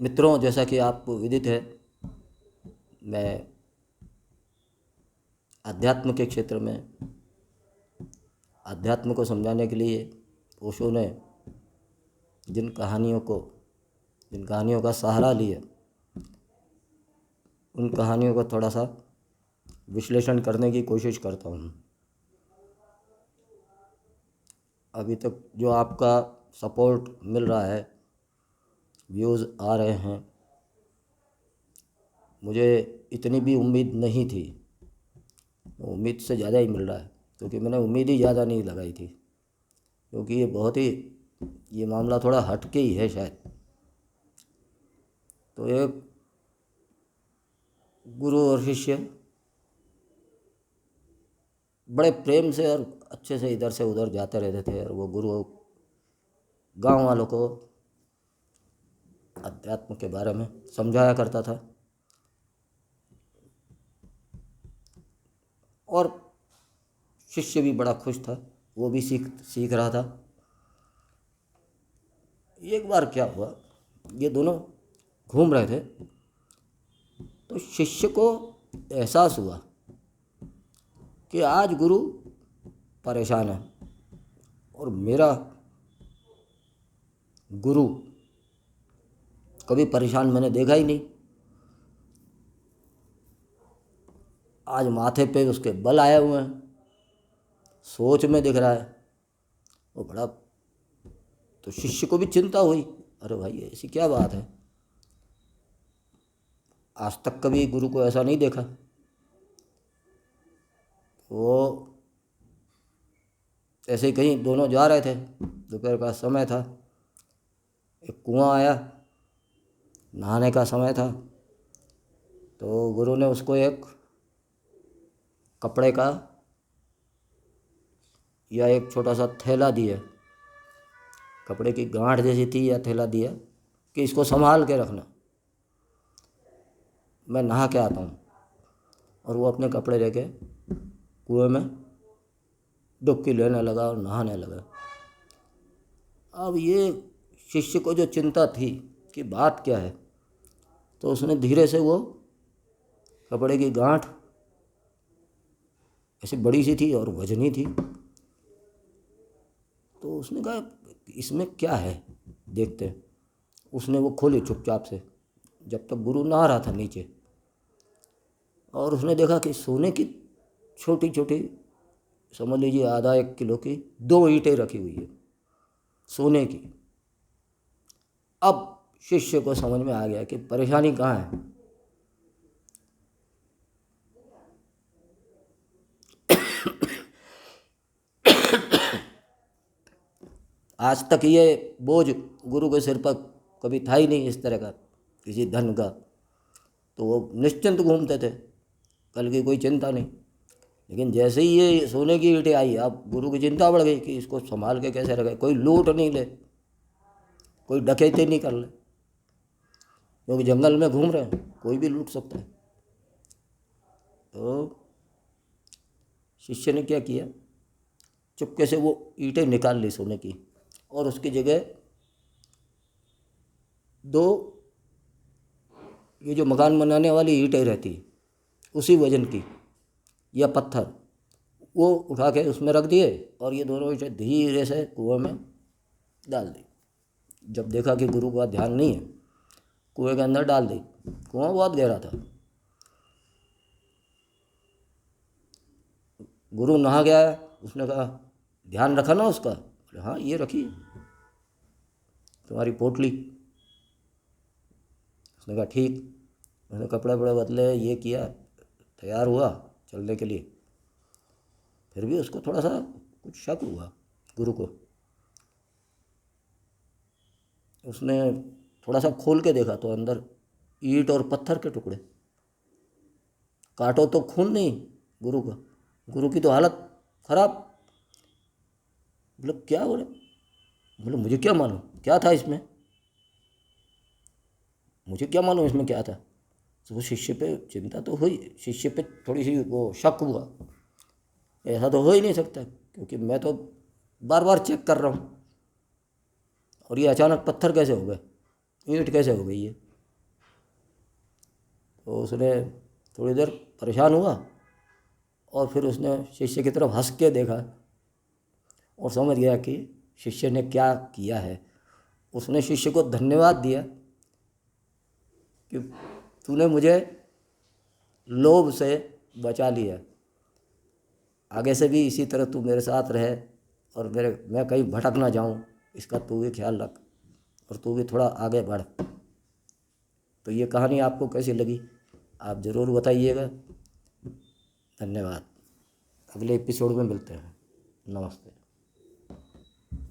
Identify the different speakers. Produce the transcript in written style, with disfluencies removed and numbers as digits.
Speaker 1: मित्रों, जैसा कि आपको विदित है, मैं अध्यात्म के क्षेत्र में अध्यात्म को समझाने के लिए ओशो ने जिन कहानियों का सहारा लिया, उन कहानियों का थोड़ा सा विश्लेषण करने की कोशिश करता हूँ। अभी तक जो आपका सपोर्ट मिल रहा है, व्यूज़ आ रहे हैं, मुझे इतनी भी उम्मीद नहीं थी। उम्मीद से ज़्यादा ही मिल रहा है, क्योंकि मैंने उम्मीद ही ज़्यादा नहीं लगाई थी, क्योंकि ये मामला थोड़ा हटके ही है शायद। तो एक गुरु और शिष्य बड़े प्रेम से और अच्छे से इधर से उधर जाते रहते थे, और वो गुरु गांव वालों को अध्यात्म के बारे में समझाया करता था, और शिष्य भी बड़ा खुश था, वो भी सीख रहा था। एक बार क्या हुआ, ये दोनों घूम रहे थे, तो शिष्य को एहसास हुआ कि आज गुरु परेशान है, और मेरा गुरु कभी परेशान मैंने देखा ही नहीं। आज माथे पे उसके बल आए हुए हैं, सोच में दिख रहा है वो बड़ा। तो शिष्य को भी चिंता हुई, अरे भाई ऐसी क्या बात है, आज तक कभी गुरु को ऐसा नहीं देखा। वो ऐसे ही कहीं दोनों जा रहे थे, दोपहर का समय था, एक कुआं आया, नहाने का समय था, तो गुरु ने उसको एक कपड़े का या एक छोटा सा थैला दिया, कपड़े की गांठ जैसी थी, या थैला दिया कि इसको संभाल के रखना, मैं नहा के आता हूँ। और वो अपने कपड़े लेके कुएं में डुबकी लेने लगा और नहाने लगा। अब ये शिष्य को जो चिंता थी कि बात क्या है, तो उसने धीरे से वो कपड़े की गांठ ऐसी बड़ी सी थी और वजनी थी, तो उसने कहा इसमें क्या है, देखते हैं। उसने वो खोली चुपचाप से, जब तक गुरु नहा रहा था नीचे, और उसने देखा कि सोने की छोटी छोटी, समझ लीजिए आधा 1 किलो की 2 ईंटें रखी हुई है, सोने की। अब शिष्य को समझ में आ गया कि परेशानी कहाँ है। आज तक ये बोझ गुरु के सिर पर कभी था ही नहीं इस तरह का, किसी धन का। तो वो निश्चिंत घूमते थे, कल की कोई चिंता नहीं। लेकिन जैसे ही ये सोने की ईंटें आई, अब गुरु की चिंता बढ़ गई कि इसको संभाल के कैसे रखे, कोई लूट नहीं ले, कोई डकैती नहीं कर ले, क्योंकि जंगल में घूम रहे हैं, कोई भी लूट सकता है। तो शिष्य ने क्या किया, चुपके से वो ईंटें निकाल ली सोने की, और उसकी जगह 2 ये जो मकान बनाने वाली ईंटें रहती उसी वजन की, या पत्थर, वो उठा के उसमें रख दिए, और ये दोनों ईंटें धीरे से कुएं में डाल दी। जब देखा कि गुरु का ध्यान नहीं है, कुएं के अंदर डाल दी। कुआं बहुत गहरा था। गुरु नहा गया, उसने कहा ध्यान रखा ना उसका, बोले हाँ ये रखी तुम्हारी पोटली। उसने कहा ठीक। उसने कपड़े वपड़े बदले, ये किया, तैयार हुआ चलने के लिए। फिर भी उसको थोड़ा सा कुछ शक हुआ गुरु को। उसने थोड़ा सा खोल के देखा तो अंदर ईंट और पत्थर के टुकड़े। काटो तो खून नहीं गुरु का, गुरु की तो हालत खराब। बोले क्या, बोले मुझे क्या मालूम क्या था इसमें, मुझे क्या मालूम इसमें क्या था। तो वो शिष्य पे चिंता तो हुई, शिष्य पे थोड़ी सी वो शक हुआ, ऐसा तो हो ही नहीं सकता, क्योंकि मैं तो बार बार चेक कर रहा हूँ। और ये अचानक पत्थर कैसे हो गए, ईंट कैसे हो गई ये। तो उसने थोड़ी देर परेशान हुआ और फिर उसने शिष्य की तरफ हंस के देखा और समझ गया कि शिष्य ने क्या किया है। उसने शिष्य को धन्यवाद दिया कि तूने मुझे लोभ से बचा लिया, आगे से भी इसी तरह तू मेरे साथ रहे और मैं कहीं भटक ना जाऊं, इसका तू भी ख्याल रख और तू भी थोड़ा आगे बढ़। तो ये कहानी आपको कैसी लगी आप ज़रूर बताइएगा। धन्यवाद। अगले एपिसोड में मिलते हैं। नमस्ते।